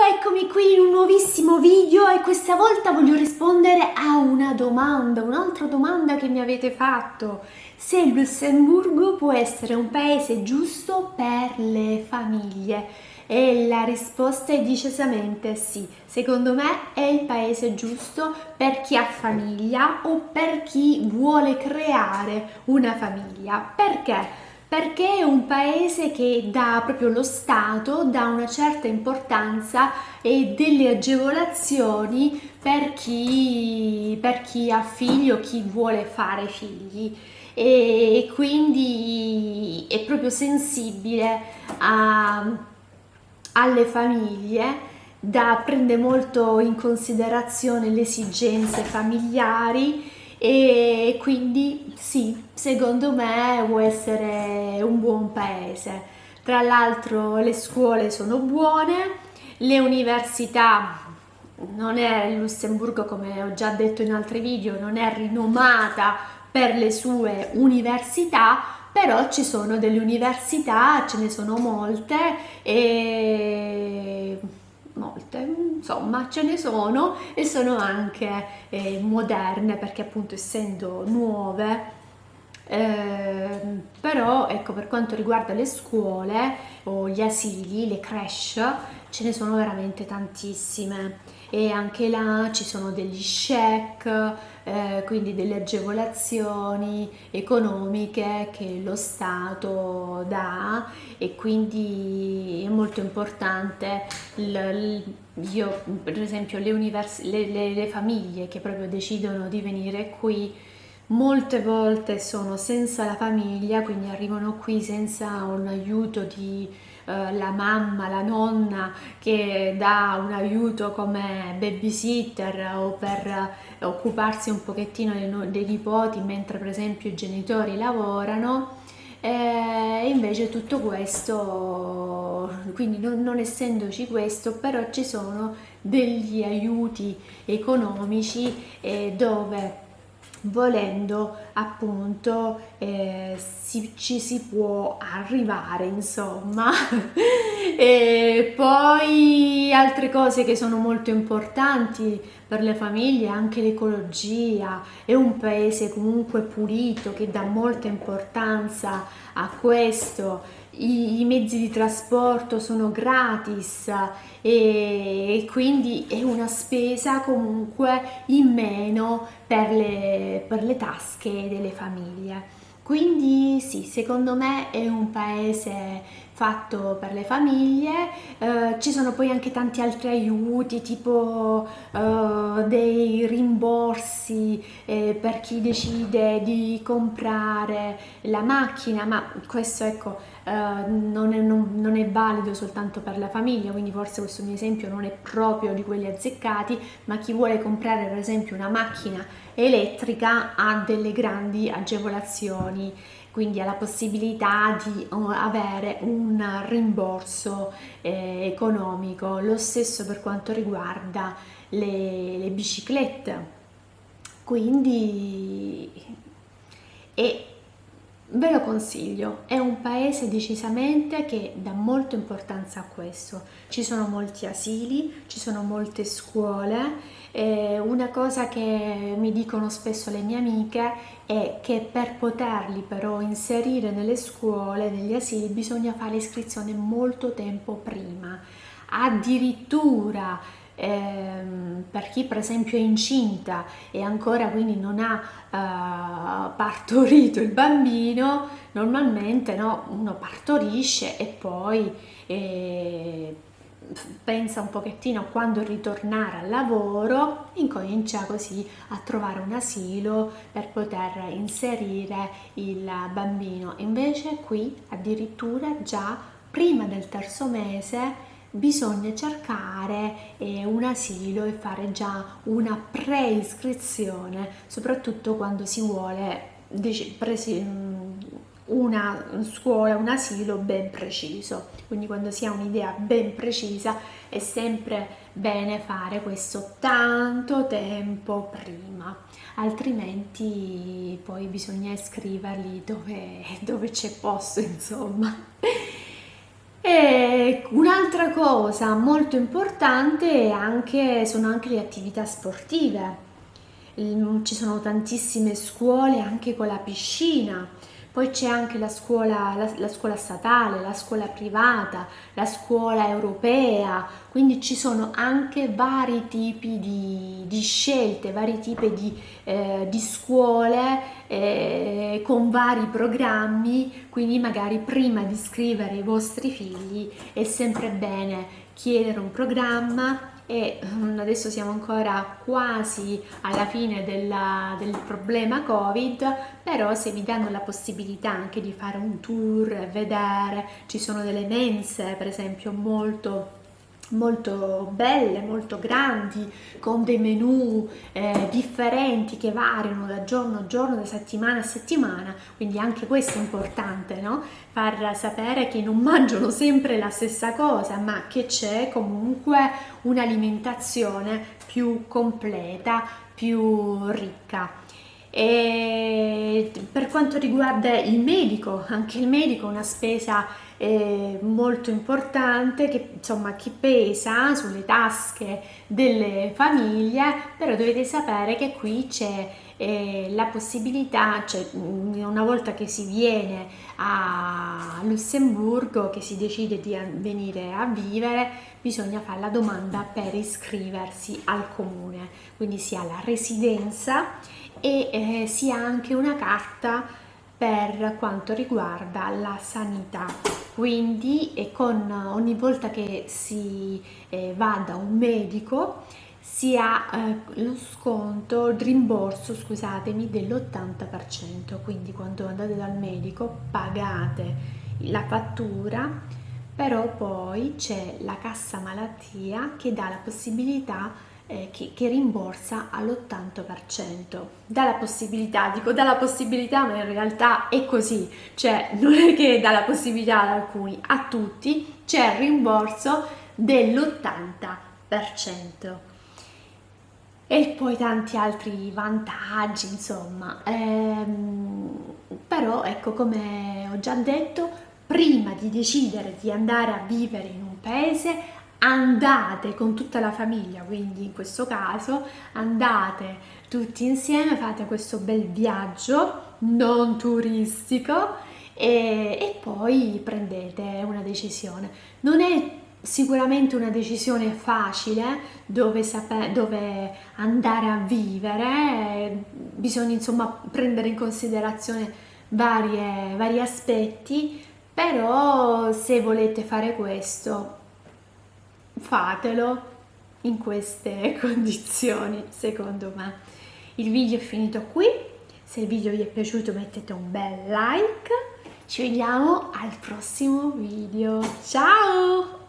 Eccomi qui in un nuovissimo video e questa volta voglio rispondere a una domanda, un'altra domanda che mi avete fatto. Se il Lussemburgo può essere un paese giusto per le famiglie? E la risposta è decisamente sì. Secondo me è il paese giusto per chi ha famiglia o per chi vuole creare una famiglia. Perché? Perché è un paese che dà proprio lo Stato, dà una certa importanza e delle agevolazioni per chi ha figli o chi vuole fare figli e quindi è proprio sensibile alle famiglie, prende molto in considerazione le esigenze familiari e quindi sì, secondo me può essere un buon paese. Tra l'altro le scuole sono buone, le università non è il Lussemburgo, come ho già detto in altri video, non è rinomata per le sue università, però ci sono delle università, ce ne sono molte e insomma ce ne sono e sono anche moderne perché appunto essendo nuove. Però ecco, per quanto riguarda le scuole o gli asili, le creche, ce ne sono veramente tantissime e anche là ci sono degli check, quindi delle agevolazioni economiche che lo Stato dà e quindi è molto importante io per esempio le famiglie che proprio decidono di venire qui molte volte sono senza la famiglia, quindi arrivano qui senza un aiuto di la mamma, la nonna che dà un aiuto come babysitter o per occuparsi un pochettino dei nipoti mentre per esempio i genitori lavorano. E invece tutto questo, quindi non essendoci questo, però ci sono degli aiuti economici dove volendo appunto ci si può arrivare insomma. E poi altre cose che sono molto importanti per le famiglie, anche l'ecologia, è un paese comunque pulito che dà molta importanza a questo. I mezzi di trasporto sono gratis e quindi è una spesa comunque in meno per le tasche delle famiglie. Quindi sì, secondo me è un paese fatto per le famiglie, ci sono poi anche tanti altri aiuti tipo dei rimborsi per chi decide di comprare la macchina, ma questo ecco non è valido soltanto per la famiglia, quindi forse questo mio esempio non è proprio di quelli azzeccati, ma chi vuole comprare per esempio una macchina elettrica ha delle grandi agevolazioni, quindi ha la possibilità di avere un rimborso economico. Lo stesso per quanto riguarda le biciclette. Quindi e ve lo consiglio, è un paese decisamente che dà molta importanza a questo. Ci sono molti asili, ci sono molte scuole. Una cosa che mi dicono spesso le mie amiche è che per poterli però inserire nelle scuole, negli asili, bisogna fare iscrizione molto tempo prima. Addirittura per chi per esempio è incinta e ancora quindi non ha partorito il bambino, normalmente no, uno partorisce e poi pensa un pochettino a quando ritornare al lavoro, incomincia così a trovare un asilo per poter inserire il bambino. Invece qui addirittura già prima del terzo mese bisogna cercare un asilo e fare già una preiscrizione, soprattutto quando si vuole una scuola, un asilo ben preciso. Quindi quando si ha un'idea ben precisa è sempre bene fare questo tanto tempo prima, altrimenti poi bisogna iscriverli dove c'è posto, insomma. E un'altra Un'altra cosa molto importante sono anche le attività sportive. Ci sono tantissime scuole anche con la piscina, poi c'è anche la scuola statale, la scuola privata, la scuola europea, quindi ci sono anche vari tipi di scelte, vari tipi di scuole con vari programmi, quindi magari prima di iscrivere i vostri figli è sempre bene chiedere un programma e adesso siamo ancora quasi alla fine del problema Covid, però se vi danno la possibilità anche di fare un tour e vedere, ci sono delle mense per esempio molto belle, molto grandi, con dei menù differenti che variano da giorno a giorno, da settimana a settimana, quindi anche questo è importante, no? Far sapere che non mangiano sempre la stessa cosa, ma che c'è comunque un'alimentazione più completa, più ricca. E per quanto riguarda il medico, anche il medico è una spesa molto importante che insomma che pesa sulle tasche delle famiglie, però dovete sapere che qui c'è la possibilità, cioè una volta che si viene a Lussemburgo, che si decide di venire a vivere, bisogna fare la domanda per iscriversi al comune, quindi si ha la residenza e si ha anche una carta per quanto riguarda la sanità. Quindi ogni volta che si va da un medico si ha lo sconto, il rimborso, scusatemi, dell'80%. Quindi quando andate dal medico pagate la fattura, però poi c'è la cassa malattia che dà la possibilità che rimborsa all'80%. Dà la possibilità, dico dà la possibilità, ma in realtà è così, cioè non è che dà la possibilità ad alcuni, a tutti c'è il rimborso dell'80%. E poi tanti altri vantaggi, insomma. Però ecco, come ho già detto, prima di decidere di andare a vivere in un paese, andate con tutta la famiglia, quindi in questo caso andate tutti insieme, fate questo bel viaggio non turistico e poi prendete una decisione. Non è sicuramente una decisione facile dove andare a vivere, bisogna insomma prendere in considerazione vari aspetti, però se volete fare questo, fatelo in queste condizioni, secondo me. Il video è finito qui, se il video vi è piaciuto mettete un bel like, ci vediamo al prossimo video, ciao!